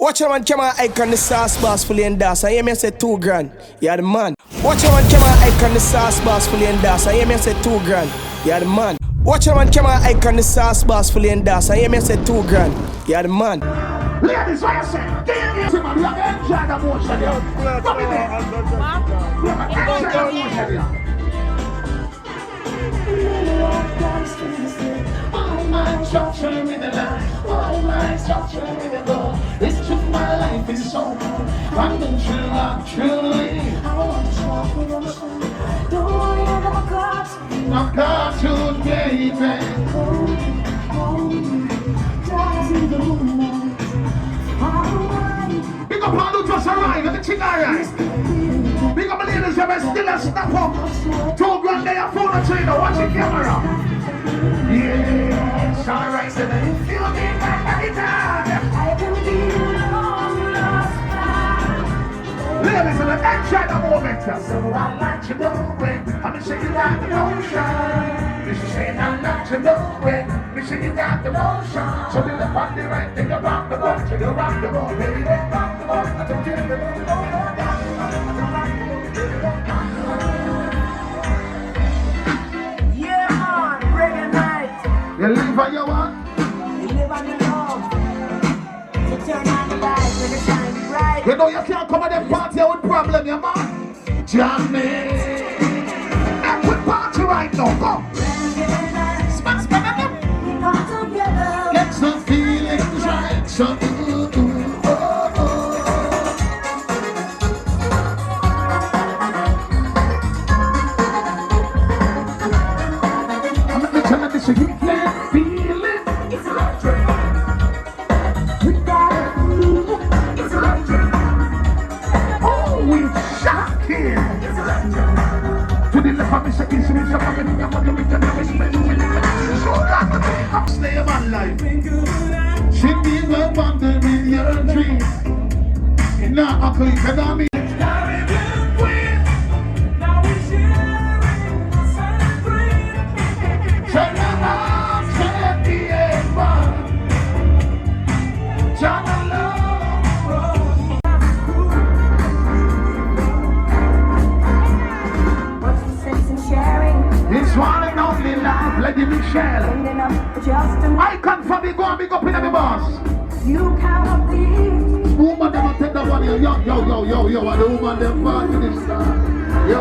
Watch a man come on icon the sauce boss fully and das. I hear me say 2 grand. Yeah the man. Watch a man come on icon the sauce boss fully and das. I hear me say 2 grand. Yeah the man. Watch a man come on icon the sauce boss fully and das. I hear me say 2 grand. Yeah the man. Ladies, what you say? Get in man. We have to enjoy the motion here. Come in there. We have to enjoy the motion here. All my structure in the life, all my structure in the door. It's just my life is so good. I'm in true love, truly. I want to show for emotion. Don't worry, I got my cartoon. My cartoon, baby. Dancing the moonlight. Big up all who just arrived, everything alright. Big up the ladies who are still a step up. 2 grand they are phone to you, watch the camera. Yeah, it's alright, so then if you think I can be ladies, and enjoy the moment. So I like to know it. I'm saying you got the motion. This is saying I like to know it. This is you got the motion. So do the party right, then you rock the boat, till you rock the boat, baby, rock the boat. I don't care if you Yeah, man, reggae night. you live on your one. You live on your love. So turn on the lights, let it shine bright. You know you can't come at them party with problem, you man. Jammy. And we party right now, come. Reggae night. Smash, smash, We come together. get some feelings right, so I'm not telling this, so you can't feel it. It's electric. We gotta feel it. It's electric. Oh, we shocking. It's electric. To the left of me, shaking, so it's a fucking, I'm gonna make a so I'm staying man life. She be the wonder in your dreams. Now, Uncle, you can me. What's the sense in sharing? It's one and only love, Lady Michelle. Ending up just a I come from me, go and big up in the boss. You cannot be. Woman, them take that one here. Yo, and the woman, them part to this side. Yo,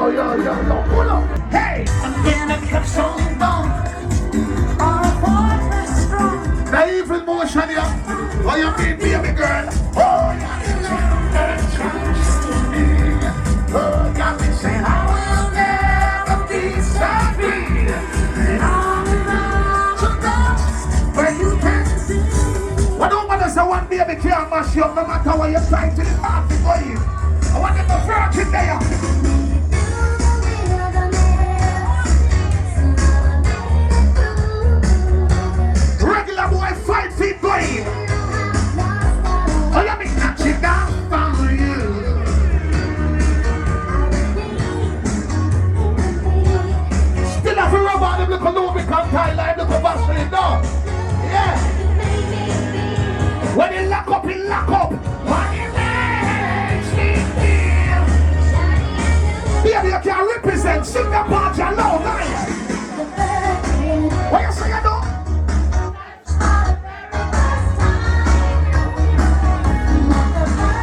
pull up. Hey! I'm gonna keep so long. Our hearts are strong. The evil motion here. What you mean, baby girl? Oh, yeah. Oh, got me saying, I will never be so free. And I'm to dance where you can see. What don't want to say one baby can't mash you up no matter what you try to do party for you. I want them to work in there. Regular boy 5 feet going. Oh, you mean that she down for you? Still have to rub on them little lubricant tie like little Vaseline, no? Yeah. When you lock up, you lock up. When you makes me feel. Baby, you can represent. Sing the part alone, nice. What you say, you know?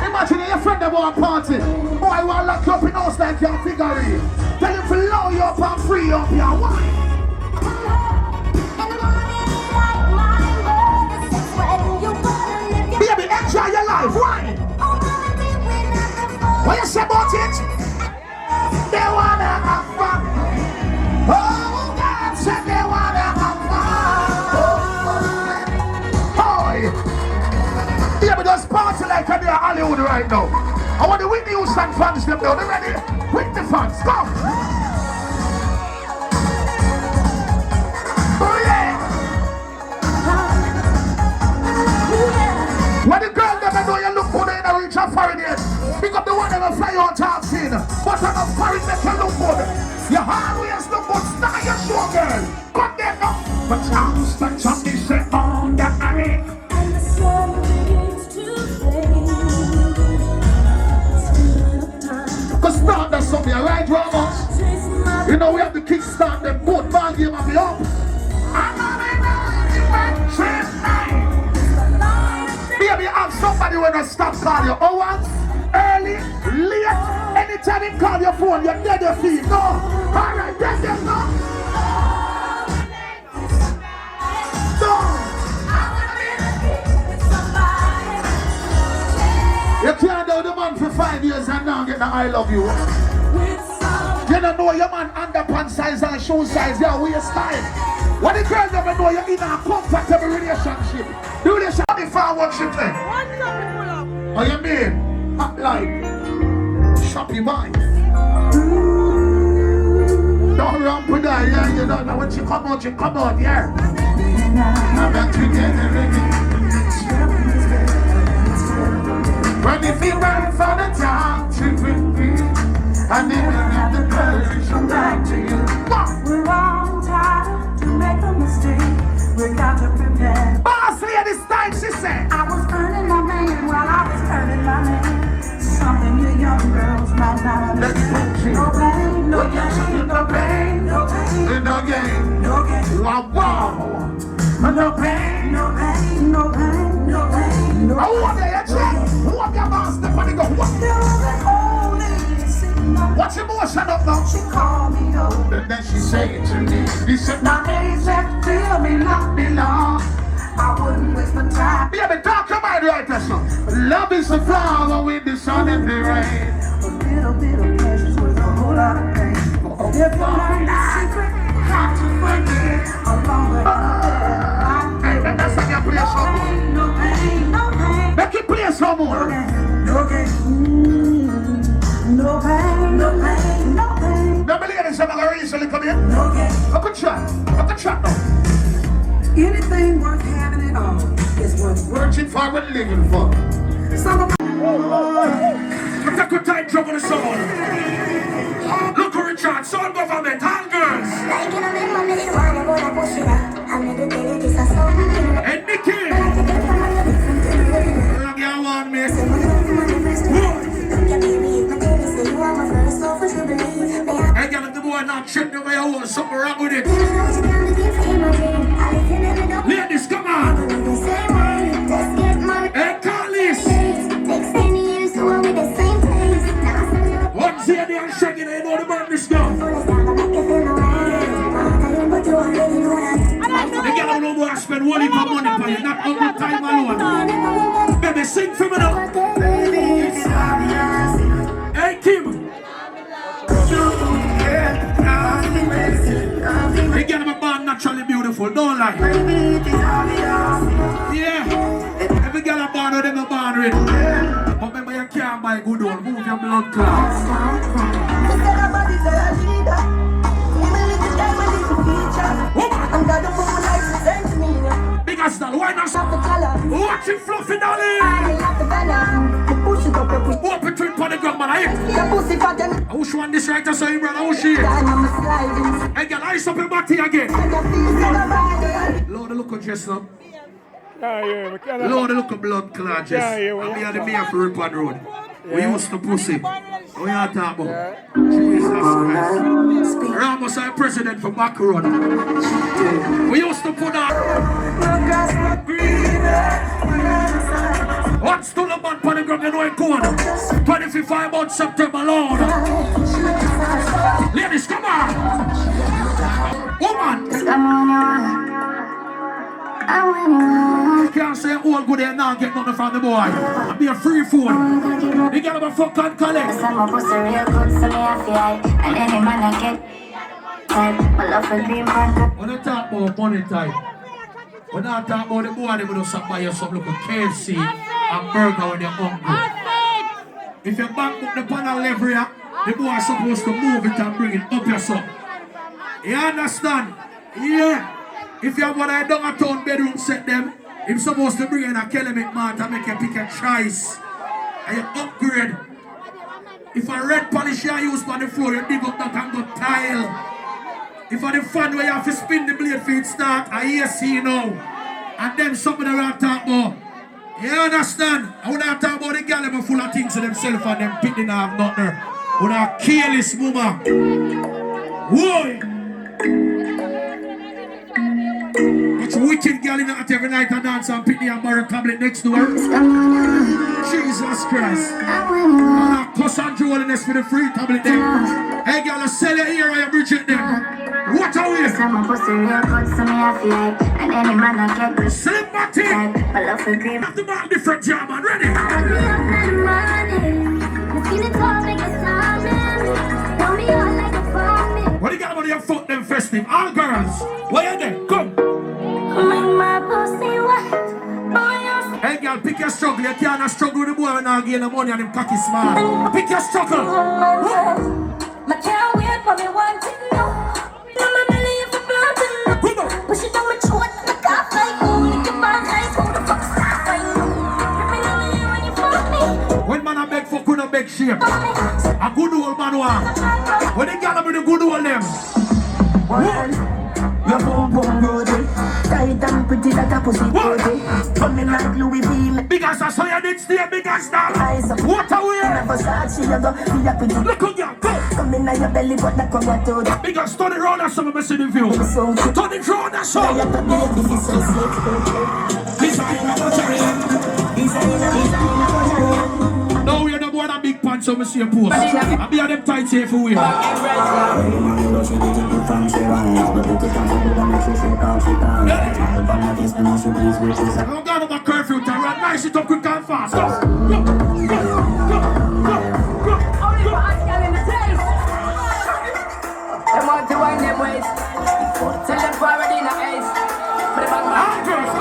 Imagine your friend them want party. Boy, want lock up in house like your figure. Tell him to low you up and free up your wife. Baby, enjoy your life, right? What you say about it? They wanna have fun. Oh, God said they wanna have fun. Oh, yeah, but just party like they're Hollywood right now. I want the Whitney Houston fans them now. They ready? Whitney fans, come. Oh, yeah. When the girl never know you look good in a reach of foreign yet. Pick up the one that will fly on top scene. But enough foreign make you look good. You always look good, now you're sure, girl. Come there now. But chance that somebody say on the array. And the sun begins to fade. You know we have to kickstart them both ball game of the up. Baby, have somebody when I stop call you. Oh, what? Early, late, anytime you call your phone, you're dead your feet. No. Alright, dead them no. No. You can't do the man for 5 years and now get the I love you. You don't know your man underpants size and shoe size, your waist style. What the girl never know you're in a comfortable relationship. The relationship is forward shifting. What you mean? Act like shoppy boy. Don't run with that, yeah, you don't know when she come out, yeah. I'm back together again. When you feel ready for the time to bring me, I never have the courage to come back to you. We're all tired to make a mistake. We got to prepare. Boss lady, this time she said, I was earning my man while I was earning my man. Something you young girls might not let's understand. put you. No pain, no gain, No pain, no pain, no gain. no gain. Wow, wow. No pain. No pain, no pain, no pain, no I want to check. Who have your boss step on the go? What? There was an old lady sitting up. What's your motion up now? She called me over. And then she said to me, he said, Now days that feel me not belong. I wouldn't waste my time. baby, talk about right there, son. Love is a flower with the sun and the rain. A little bit of pleasure's worth a whole lot of pain. If you learn the secret, how to forget along with Hey, that's how you play some more. no pain, no pain, Make it play some more. no gain. No pain, no pain, no pain, Now, my ladies, I'm going to recently come in. no gain. Look at chat now. Anything worth having at all is worth Working for and living for. some of Take your time, trouble the soul. Look at Richard, soul government, all girls. And Nikki. Love you one, miss. I got the boy not check the way I want something wrong with it. Ladies, come on. Hey, Carlis. One day and shaking, I know the man this girl. The girl no more spend one heap of money for you, not all the time alone. Baby, sing for me now. Hey, Kim. The girl I'm born naturally beautiful, don't lie. Yeah. Every girl I'm born with them are born with. But remember you can't buy good one, move your blood clots. Big as that, why not stop? Watch it fluffy, darling. Open between for the ground, man. I wish one this right to say, brother. How she? Hey, girl, ice up your body again. Lord, look at just now. Lord, look at blood clot just. And we are the mayor for Ripon Road. We used to pussy. We are talking about. Jesus Christ. Ramos our president for back road. We used to put on. What's to the man for the ground? You know it going. 25 months September, Lord. Ladies, come on. Woman. Can't say all good and not get nothing from the boy. And be a free fool. You get him a fuck and collect. And any man I get type, my love for dream man. When I talk about money type, when I talk about the boy, they will just buy you some look at KFC and burger when you're hungry. If your bank book the panel level, the boy is supposed to move it and bring it up yourself. You understand? Yeah. If you have one of down a town bedroom set them, he's supposed to bring in a Kelemic man to make you pick a choice. And you upgrade. If a red polish you use on the floor, you dig up that and go tile. If a the fan where you have to spin the blade for it start, I hear see now. And then somebody will talk about. You understand? I want to talk about the girl full of things to themselves and them picking have nothing. I want to kill this woman. Whoa! It's wicked girl in the at every night and dance and pick the Amara tablet next to her. Jesus Christ. And I cuss and drolliness for the free tablet there. Hey girl, I sell it here, I reject them. What are we? Slim Matty. Have the man different jam and ready. What do you got about your foot them festive? All girls, where are they? Come. Hey girl, pick your struggle. You can't struggle with the boy when I gain the money and them cocky smart. Pick your struggle. My can't wait for me one thing now. No my belly if I'm blood. Come on. Push it down my throat, I can't fight. Look at my eyes, who the fuck stop fighting? Let me know you when you fuck me. When man a beg for couldn't beg shape. A good old man want. When they got with the good old them. Your boom boom body, tight and pretty like a pussy body. Coming like Louis V. Big as I saw you did stay big as that. Eyes up. What are we? Never start, she a go be a pretty. Look on you, go. Come in your belly, but that come your toe. Big as turn it round and some of us in the view. So cute. Turn it round and Now some. you're the baby, so slick. Designer butchery. Designer. No, we're the boy that big pants, so we see a post. I be on them tight here for we. I'm going to my curfew time, run nice it up quick and fast. Go, go, go, go, go, go. Only for us, girl in the place. Them want to wind them ways. Tell them for already in the ace. Put it back, All girls, go.